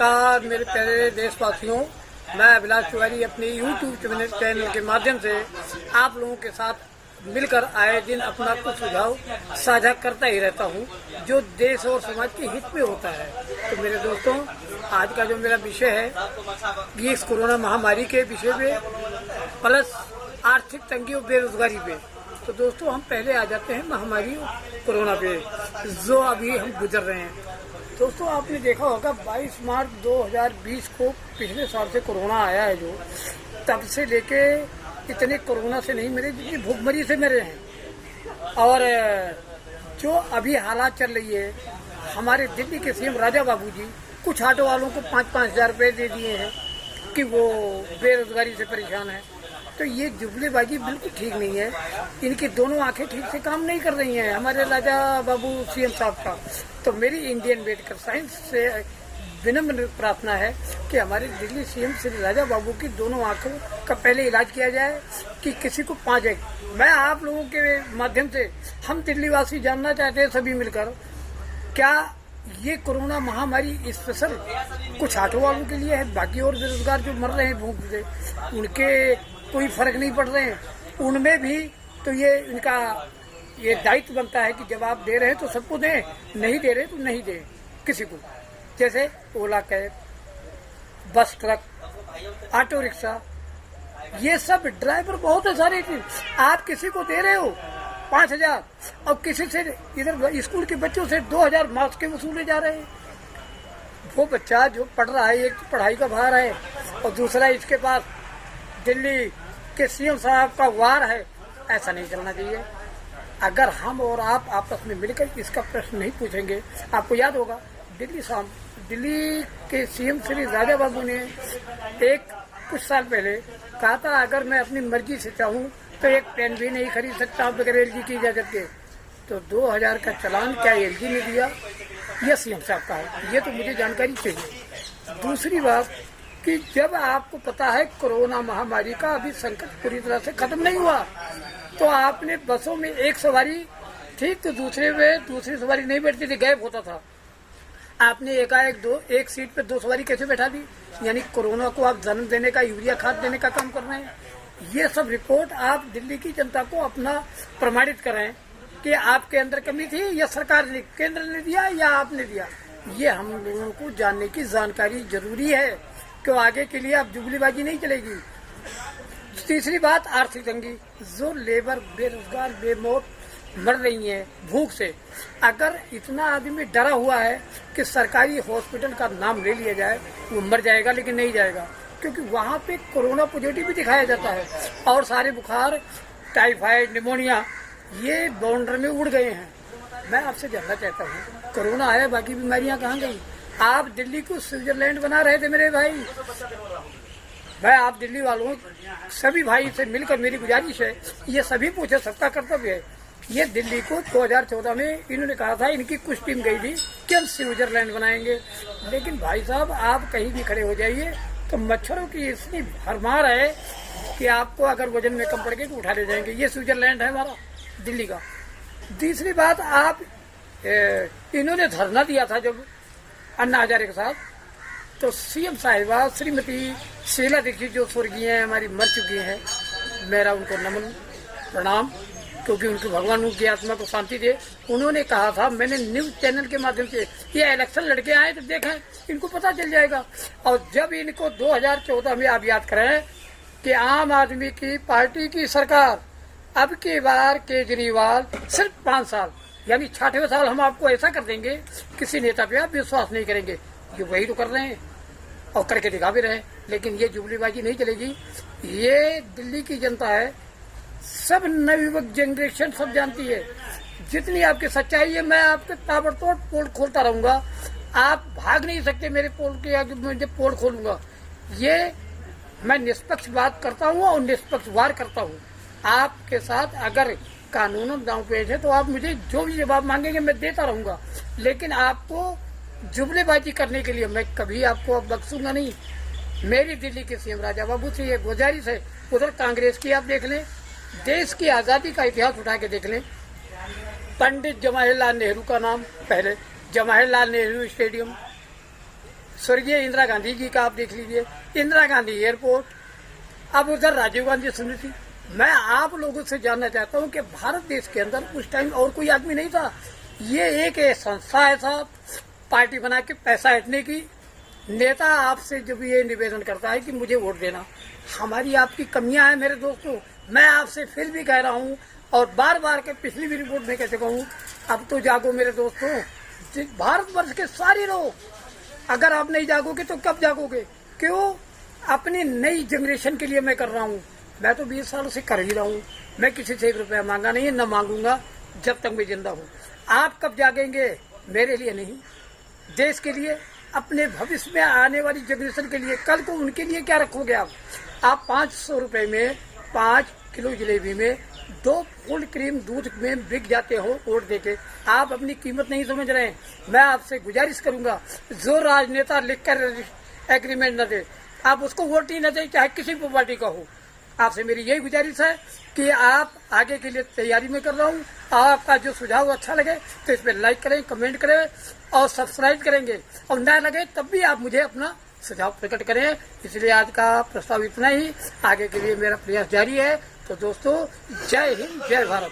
नमस्कार मेरे प्यारे देशवासियों, मैं अभिलाष तिवारी अपने YouTube चैनल के माध्यम से आप लोगों के साथ मिलकर आए दिन अपना कुछ सुझाव साझा करता ही रहता हूं, जो देश और समाज के हित में होता है। तो मेरे दोस्तों, आज का जो मेरा विषय है ये इस कोरोना महामारी के विषय पे प्लस आर्थिक तंगी और बेरोजगारी पे। तो दोस्तों, हम पहले आ जाते हैं महामारी कोरोना पे, जो अभी हम गुजर रहे हैं। दोस्तों, आपने देखा होगा 22 मार्च 2020 को पिछले साल से कोरोना आया है, जो तब से लेके इतने कोरोना से नहीं मरे जितनी भूखमरी से मरे हैं। और जो अभी हालात चल रही है, हमारे दिल्ली के सीएम राजा बाबू जी कुछ ऑटो वालों को 5-5 हजार रुपये दे दिए हैं कि वो बेरोजगारी से परेशान है। तो ये जुमलेबाजी बिल्कुल ठीक नहीं है। इनकी दोनों आंखें ठीक से काम नहीं कर रही हैं, हमारे राजा बाबू सीएम साहब का। तो मेरी इंडियन मेडिकल साइंस से विनम्र प्रार्थना है कि हमारे दिल्ली सीएम श्री राजा बाबू की दोनों आंखों का पहले इलाज किया जाए कि किसी को 5 एक। मैं आप लोगों के माध्यम से हम दिल्ली वासी जानना चाहते हैं सभी मिलकर, क्या ये कोरोना महामारी स्पेशल कुछ ऑटो वालों के लिए है? बाकी और बेरोजगार जो मर रहे हैं भूख से, उनके कोई फर्क नहीं पड़ रहे हैं, उनमें भी तो ये इनका ये दायित्व बनता है कि जब आप दे रहे हैं तो सबको दें, नहीं दे रहे तो नहीं दें किसी को। जैसे ओला कैब, बस, ट्रक, ऑटो रिक्शा, ये सब ड्राइवर बहुत है सारे। आप किसी को दे रहे हो 5,000 और किसी से इधर स्कूल के बच्चों से 2,000 मार्क्स के वसूले जा रहे हैं। वो बच्चा जो पढ़ रहा है, एक पढ़ाई का भार है और दूसरा इसके पास दिल्ली के सीएम साहब का वार है। ऐसा नहीं करना चाहिए। अगर हम और आप आपस में मिलकर इसका प्रश्न नहीं पूछेंगे, आपको याद होगा दिल्ली के सीएम श्री राजा बाबू ने कुछ साल पहले कहा था, अगर मैं अपनी मर्जी से चाहूँ तो एक पेन भी नहीं खरीद सकता बगैर एलजी की इजाजत के। तो 2,000 का चालान क्या एलजी ने दिया? यह सीएम साहब का है, ये तो मुझे जानकारी चाहिए। दूसरी बात कि जब आपको पता है कोरोना महामारी का अभी संकट पूरी तरह से खत्म नहीं हुआ, तो आपने बसों में एक सवारी ठीक तो दूसरी सवारी नहीं बैठती थी, गैप होता था। आपने एक सीट पे 2 सवारी कैसे बैठा दी? यानी कोरोना को आप जन्म देने का, यूरिया खाद देने का काम कर रहे हैं। ये सब रिपोर्ट आप दिल्ली की जनता को अपना प्रमाणित करें कि आपके अंदर कमी थी या सरकार ने, केंद्र ने दिया या आपने दिया। ये हम लोगों को जानने की जानकारी जरूरी है, क्यों आगे के लिए अब जुगलीबाजी नहीं चलेगी। तीसरी बात, आर्थिक तंगी, जो लेबर बेरोजगार बेमौत मर रही है भूख से। अगर इतना आदमी डरा हुआ है कि सरकारी हॉस्पिटल का नाम ले लिया जाए, वो मर जाएगा लेकिन नहीं जाएगा, क्योंकि वहाँ पे कोरोना पॉजिटिव भी दिखाया जाता है और सारे बुखार, टाइफाइड, निमोनिया ये बाउंड्री में उड़ गए हैं। मैं आपसे जानना चाहता हूँ, कोरोना आया, बाकी बीमारियाँ कहाँ गई? आप दिल्ली को स्विट्जरलैंड बना रहे थे मेरे भाई। मैं आप दिल्ली वालों सभी भाई से मिलकर मेरी गुजारिश है, ये सभी पूछे, सबका कर्तव्य है। ये दिल्ली को 2014 में इन्होंने कहा था, इनकी कुछ टीम गई थी कि हम स्विट्जरलैंड बनाएंगे। लेकिन भाई साहब, आप कहीं भी खड़े हो जाइए तो मच्छरों की इतनी भरमार है कि आपको अगर वजन में कम पड़ गए तो उठा ले जाएंगे। ये स्विट्जरलैंड है हमारा दिल्ली का। तीसरी बात, इन्होंने धरना दिया था जब अन्ना हजारे के साथ, तो सीएम साहिबा श्रीमती शीला दीक्षित जो स्वर्गीय हैं, हमारी मर चुकी हैं, मेरा उनको नमन प्रणाम, क्योंकि उनके भगवान उनकी आत्मा को शांति दे। उन्होंने कहा था, मैंने न्यूज चैनल के माध्यम से, ये इलेक्शन लड़के आए तो देखें, इनको पता चल जाएगा। और जब इनको 2014 में आप याद करें कि आम आदमी की पार्टी की सरकार, अब की बार केजरीवाल सिर्फ 5 साल, यानी 6ठवें साल हम आपको ऐसा कर देंगे, किसी नेता पे आप विश्वास नहीं करेंगे। ये वही तो कर रहे हैं और करके दिखा भी रहे हैं। लेकिन ये जुगलीबाजी नहीं चलेगी। ये दिल्ली की जनता है, सब नवयुवक जनरेशन सब जानती है। जितनी आपकी सच्चाई है, मैं आपके ताबड़तोड़ पोल खोलता रहूंगा। आप भाग नहीं सकते मेरे पोल के आगे, मैं जब पोल खोलूंगा। ये मैं निष्पक्ष बात करता हूँ और निष्पक्ष वार करता हूँ। आपके साथ अगर कानून दांव पेश है तो आप मुझे जो भी जवाब मांगेंगे मैं देता रहूंगा। लेकिन आपको जुमलेबाजी करने के लिए मैं कभी आपको अब बख्शूंगा नहीं। मेरी दिल्ली के सीएम राजा बाबू से ये गुजारिश है, उधर कांग्रेस की आप देख लें, देश की आजादी का इतिहास उठा के देख लें। पंडित जवाहरलाल नेहरू का नाम पहले, जवाहरलाल नेहरू स्टेडियम, स्वर्गीय इंदिरा गांधी जी का आप देख लीजिए, इंदिरा गांधी एयरपोर्ट, अब उधर राजीव गांधी स्मृति। मैं आप लोगों से जानना चाहता हूं कि भारत देश के अंदर उस टाइम और कोई आदमी नहीं था। ये एक संस्था है साहब, पार्टी बना के पैसा ऐंठने की। नेता आपसे जब ये निवेदन करता है कि मुझे वोट देना, हमारी आपकी कमियां हैं मेरे दोस्तों। मैं आपसे फिर भी कह रहा हूं और बार बार के पिछली भी रिपोर्ट में कह चुका हूं, अब तो जागो मेरे दोस्तों। भारतवर्ष के सारे लोग, अगर आप नहीं जागोगे तो कब जागोगे? क्यों? अपनी नई जनरेशन के लिए मैं कर रहा हूँ। मैं तो 20 सालों से कर ही रहा हूँ। मैं किसी से 1 रुपया मांगा नहीं है, न मांगूंगा जब तक मैं जिंदा हूँ। आप कब जागेंगे? मेरे लिए नहीं, देश के लिए, अपने भविष्य में आने वाली जनरेशन के लिए। कल को उनके लिए क्या रखोगे आप 500 रुपए में 5 किलो जलेबी में 2 फुल क्रीम दूध में बिक जाते हो वोट देके। आप अपनी कीमत नहीं समझ रहे हैं। मैं आपसे गुजारिश करूंगा, जो राजनेता लिखकर एग्रीमेंट न दे, आप उसको वोट ही न दें, चाहे किसी भी पार्टी का हो। आपसे मेरी यही गुजारिश है कि आप आगे के लिए तैयारी में कर रहा हूँ। आपका जो सुझाव अच्छा लगे तो इस पर लाइक करें, कमेंट करें और सब्सक्राइब करेंगे, और न लगे तब भी आप मुझे अपना सुझाव प्रकट करें। इसलिए आज का प्रस्ताव इतना ही, आगे के लिए मेरा प्रयास जारी है। तो दोस्तों, जय हिंद, जय भारत।